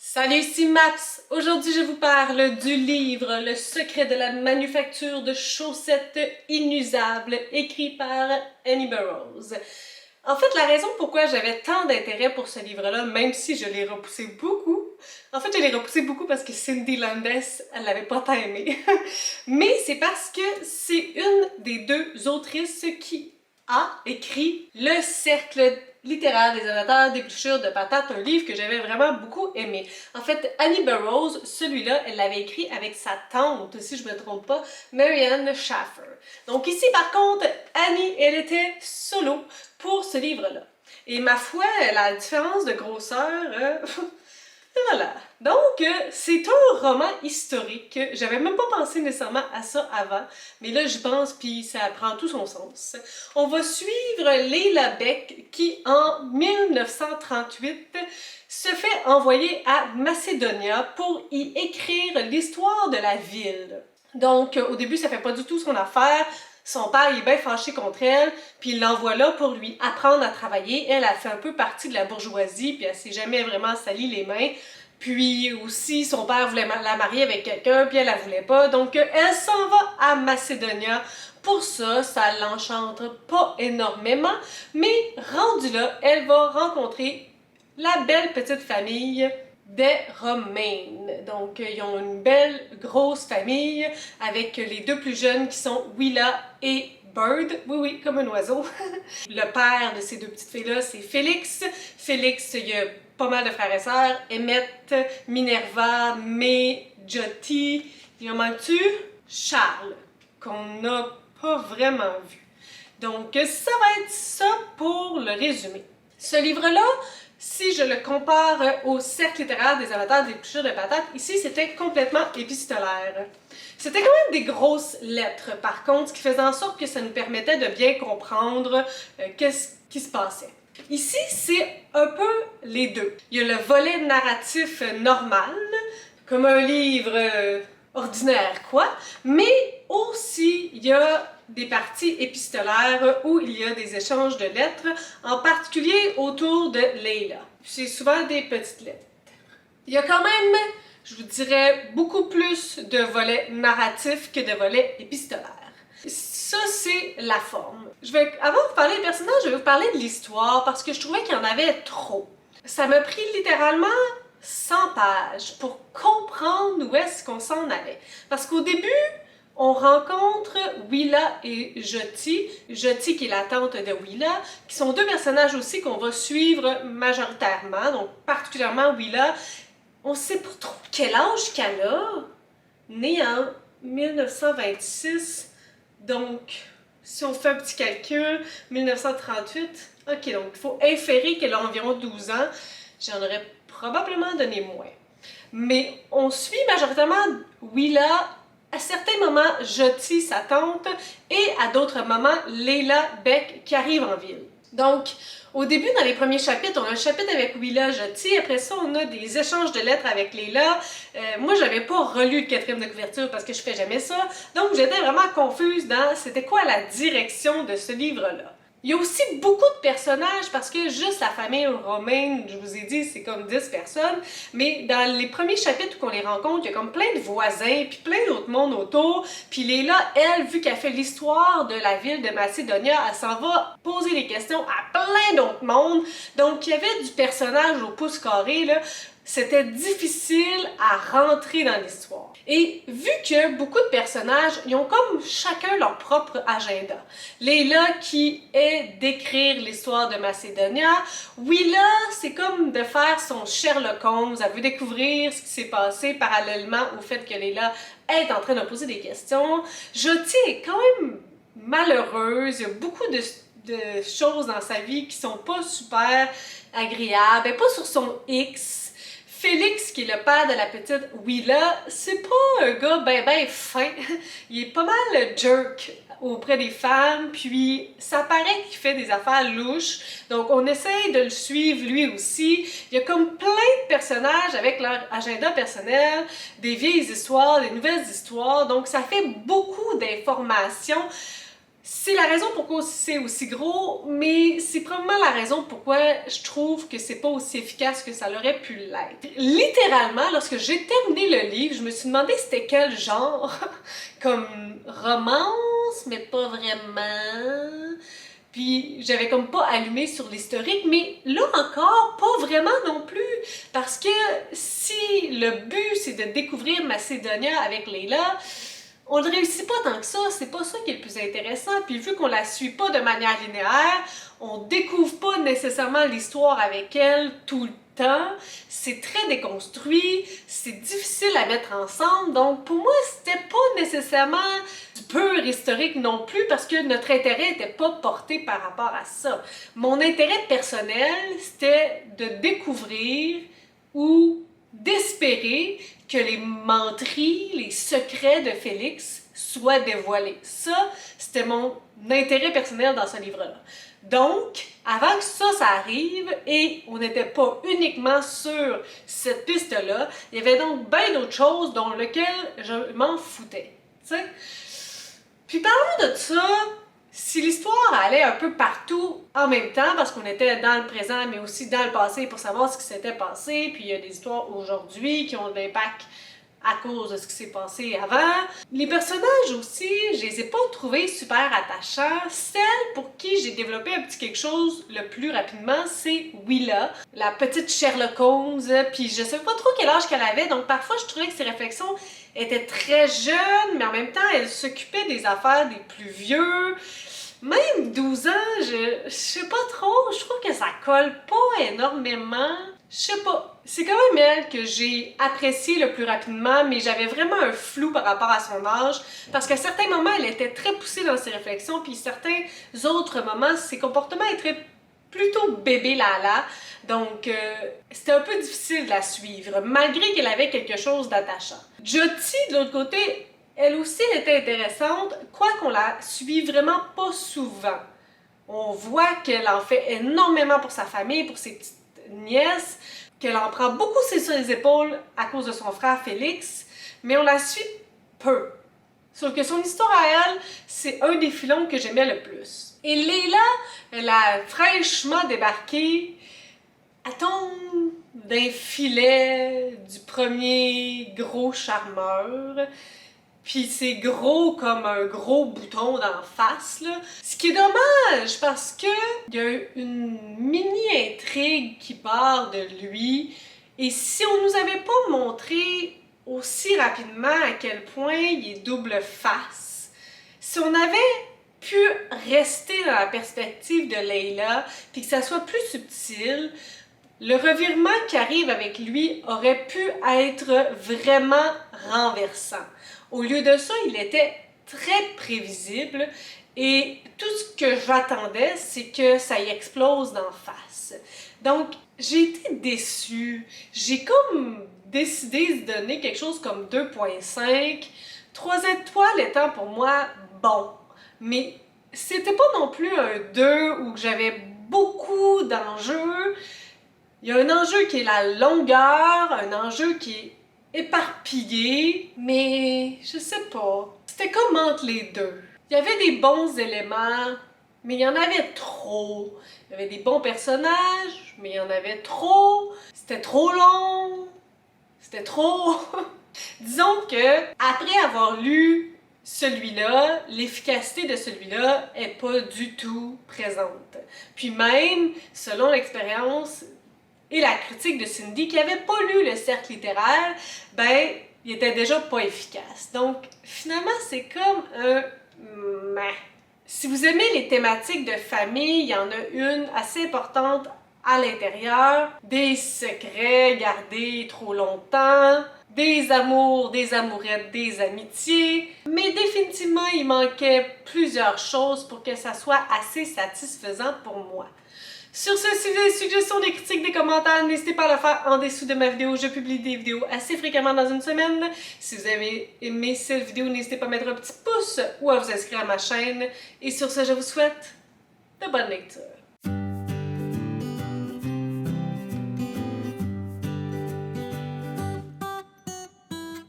Salut, ici Maps! Aujourd'hui, je vous parle du livre Le secret de la manufacture de chaussettes inusables, écrit par Annie Burroughs. En fait, la raison pourquoi j'avais tant d'intérêt pour ce livre-là, même si je l'ai repoussé beaucoup, je l'ai repoussé beaucoup parce que Cindy Landes, elle l'avait pas tant aimé. Mais c'est parce que c'est une des deux autrices qui a écrit Le cercle littéraire des amateurs d'épluchures de patates, un livre que j'avais vraiment beaucoup aimé. En fait, Annie Burroughs, celui-là, elle l'avait écrit avec sa tante, si je me trompe pas, Marianne Shaffer. Donc ici, par contre, Annie, elle était solo pour ce livre-là. Et ma foi, la différence de grosseur, voilà. Donc, c'est un roman historique. J'avais même pas pensé nécessairement à ça avant, mais là, j'y pense, puis ça prend tout son sens. On va suivre Leila Beck, qui, en 1938, se fait envoyer à Macedonia pour y écrire l'histoire de la ville. Donc, au début, ça fait pas du tout son affaire. Son père il est bien fâché contre elle, puis il l'envoie là pour lui apprendre à travailler. Elle a fait un peu partie de la bourgeoisie, puis elle s'est jamais vraiment sali les mains. Puis aussi, son père voulait la marier avec quelqu'un, puis elle la voulait pas. Donc, elle s'en va à Macedonia. Pour ça, ça l'enchante pas énormément, mais rendue là, elle va rencontrer la belle petite famille des Romaines. Donc, ils ont une belle, grosse famille avec les deux plus jeunes qui sont Willa et Bird. Oui, oui, comme un oiseau. Le père de ces deux petites filles-là, c'est Félix. Félix, il y a pas mal de frères et sœurs. Emmett, Minerva, May, Jotty. Il en manque-tu? Charles, qu'on n'a pas vraiment vu. Donc, ça va être ça pour le résumé. Ce livre-là, si je le compare au cercle littéraire des amateurs d'épluchures de patates, ici c'était complètement épistolaire. C'était quand même des grosses lettres, par contre, ce qui faisait en sorte que ça nous permettait de bien comprendre qu'est-ce qui se passait. Ici, c'est un peu les deux. Il y a le volet narratif normal, comme un livre ordinaire, quoi, mais aussi il y a des parties épistolaires où il y a des échanges de lettres, en particulier autour de Leila. C'est souvent des petites lettres. Il y a quand même, je vous dirais, beaucoup plus de volets narratifs que de volets épistolaires. Ça, c'est la forme. Avant de vous parler des personnages, je vais vous parler de l'histoire parce que je trouvais qu'il y en avait trop. Ça m'a pris littéralement 100 pages pour comprendre où est-ce qu'on s'en allait. Parce qu'au début, on rencontre Willa et Jotty. Jotty qui est la tante de Willa, qui sont deux personnages aussi qu'on va suivre majoritairement, donc particulièrement Willa. On sait pas trop quel âge qu'elle a, née en 1926, donc si on fait un petit calcul, 1938, ok, donc il faut inférer qu'elle a environ 12 ans, j'en aurais probablement donné moins. Mais on suit majoritairement Willa, à certains moments Jotty, sa tante, et à d'autres moments Leila Beck qui arrive en ville. Donc, au début, dans les premiers chapitres, on a un chapitre avec Willa, Jotty, après ça, on a des échanges de lettres avec Leila. Moi, j'avais pas relu le quatrième de couverture parce que je fais jamais ça, donc j'étais vraiment confuse dans c'était quoi la direction de ce livre-là. Il y a aussi beaucoup de personnages parce que juste la famille romaine, je vous ai dit, c'est comme 10 personnes, mais dans les premiers chapitres qu'on les rencontre, il y a comme plein de voisins, puis plein d'autres mondes autour, puis Leila, elle, vu qu'elle fait l'histoire de la ville de Macedonia, elle s'en va poser des questions à plein d'autres mondes, donc il y avait du personnage au pouce carré, là, c'était difficile à rentrer dans l'histoire. Et vu que beaucoup de personnages, ils ont comme chacun leur propre agenda. Leila qui est d'écrire l'histoire de Macedonia. Willa, c'est comme de faire son Sherlock Holmes. Elle veut découvrir ce qui s'est passé parallèlement au fait que Leila est en train de poser des questions. Jotty est quand même malheureuse. Il y a beaucoup de choses dans sa vie qui sont pas super agréables. Elle n'est pas sur son X. Félix, qui est le père de la petite Willa, c'est pas un gars ben fin. Il est pas mal jerk auprès des femmes, puis ça paraît qu'il fait des affaires louches. Donc on essaye de le suivre lui aussi. Il y a comme plein de personnages avec leur agenda personnel, des vieilles histoires, des nouvelles histoires. Donc ça fait beaucoup d'informations C'est la raison pourquoi c'est aussi gros, mais c'est probablement la raison pourquoi je trouve que c'est pas aussi efficace que ça l'aurait pu l'être. Littéralement, lorsque j'ai terminé le livre, je me suis demandé c'était quel genre, comme romance, mais pas vraiment. Puis j'avais comme pas allumé sur l'historique, mais là encore, pas vraiment non plus. Parce que si le but c'est de découvrir Macedonia avec Leila, on ne réussit pas tant que ça, c'est pas ça qui est le plus intéressant. Puis vu qu'on la suit pas de manière linéaire, on découvre pas nécessairement l'histoire avec elle tout le temps. C'est très déconstruit, c'est difficile à mettre ensemble. Donc pour moi, c'était pas nécessairement du pur historique non plus parce que notre intérêt était pas porté par rapport à ça. Mon intérêt personnel, c'était de découvrir ou d'espérer que les menteries, les secrets de Félix soient dévoilés. Ça, c'était mon intérêt personnel dans ce livre-là. Donc, avant que ça arrive, et on n'était pas uniquement sur cette piste-là, il y avait donc bien d'autres choses dont lesquelles je m'en foutais. T'sais? Puis parlons de ça, si l'histoire allait un peu partout en même temps, parce qu'on était dans le présent, mais aussi dans le passé pour savoir ce qui s'était passé, puis il y a des histoires aujourd'hui qui ont de l'impact à cause de ce qui s'est passé avant. Les personnages aussi, je les ai pas trouvés super attachants. Celle pour qui j'ai développé un petit quelque chose le plus rapidement, c'est Willa, la petite Sherlock Holmes, puis je sais pas trop quel âge qu'elle avait, donc parfois je trouvais que ses réflexions étaient très jeunes, mais en même temps elle s'occupait des affaires des plus vieux. Même 12 ans, je sais pas trop, je trouve que ça colle pas énormément. Je sais pas, c'est quand même elle que j'ai appréciée le plus rapidement, mais j'avais vraiment un flou par rapport à son âge, parce qu'à certains moments, elle était très poussée dans ses réflexions, puis certains autres moments, ses comportements étaient plutôt bébé Lala, donc c'était un peu difficile de la suivre, malgré qu'elle avait quelque chose d'attachant. Jyoti, de l'autre côté, elle aussi elle était intéressante, quoiqu'on la suit vraiment pas souvent. On voit qu'elle en fait énormément pour sa famille, pour ses petites nièce, qu'elle en prend beaucoup sur les épaules à cause de son frère Félix, mais on la suit peu. Sauf que son histoire à elle, c'est un des filons que j'aimais le plus. Et Leila, elle a fraîchement débarqué, elle tombe d'un filet du premier gros charmeur, puis c'est gros comme un gros bouton d'en face, là. Ce qui est dommage, parce que il y a une mini-intrigue qui part de lui, et si on nous avait pas montré aussi rapidement à quel point il est double face, si on avait pu rester dans la perspective de Leila, puis que ça soit plus subtil, le revirement qui arrive avec lui aurait pu être vraiment renversant. Au lieu de ça, il était très prévisible et tout ce que j'attendais, c'est que ça y explose d'en face. Donc, j'ai été déçue. J'ai comme décidé de donner quelque chose comme 2.5. 3 étoiles étant pour moi bon. Mais c'était pas non plus un 2 où j'avais beaucoup d'enjeux. Il y a un enjeu qui est la longueur, un enjeu qui est éparpillé, mais je sais pas. C'était comme entre les deux. Il y avait des bons éléments, mais il y en avait trop. Il y avait des bons personnages, mais il y en avait trop. C'était trop long. C'était trop. Disons que, après avoir lu celui-là, l'efficacité de celui-là est pas du tout présente. Puis même, selon l'expérience et la critique de Cindy, qui n'avait pas lu le cercle littéraire, ben, il était déjà pas efficace. Donc, finalement, c'est comme un meh. Si vous aimez les thématiques de famille, il y en a une assez importante à l'intérieur. Des secrets gardés trop longtemps, des amours, des amourettes, des amitiés. Mais définitivement, il manquait plusieurs choses pour que ça soit assez satisfaisant pour moi. Sur ce, si vous avez des suggestions, des critiques, des commentaires, n'hésitez pas à le faire en dessous de ma vidéo. Je publie des vidéos assez fréquemment dans une semaine. Si vous avez aimé cette vidéo, n'hésitez pas à mettre un petit pouce ou à vous inscrire à ma chaîne. Et sur ce, je vous souhaite de bonnes lectures.